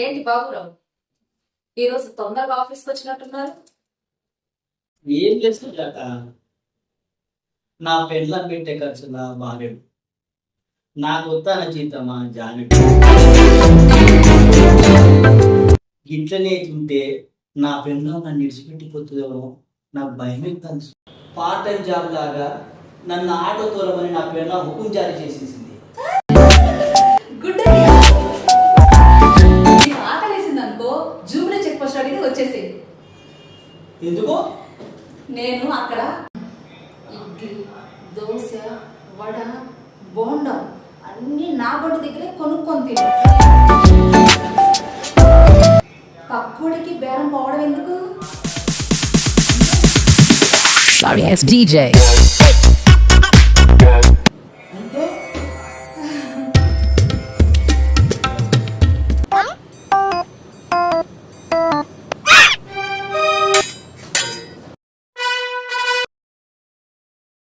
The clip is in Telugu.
ఏంటి బాబురావు, ఈరోజు తొందరగా ఆఫీస్కి వచ్చినట్టున్నారు? ఏం చేస్తుందట? నా పెళ్ళం పెట్టే ఖర్చులా బాగాడు, నాకు వస్తాన జీతమా జానుడు. ఇట్లనే ఉంటే నా పెళ్ళం నన్ను విడిచిపెట్టిపోతుందేమో నాకు భయం అవుతుంది. పార్ట్ టైం జాబ్ లాగా నన్ను ఆటో తోలమని నా పెళ్ళం హుకుం జారీ చేసేసింది. వచ్చేసి ఎందుకో నేను అక్కడ ఇడ్లీ, దోశ, వడ, బోండా అన్ని నా బొడ్డు దగ్గరే కొనుక్కొని తిన్నా. పక్కోడికి బేరం పోవడం ఎందుకు? Sorry, it's DJ.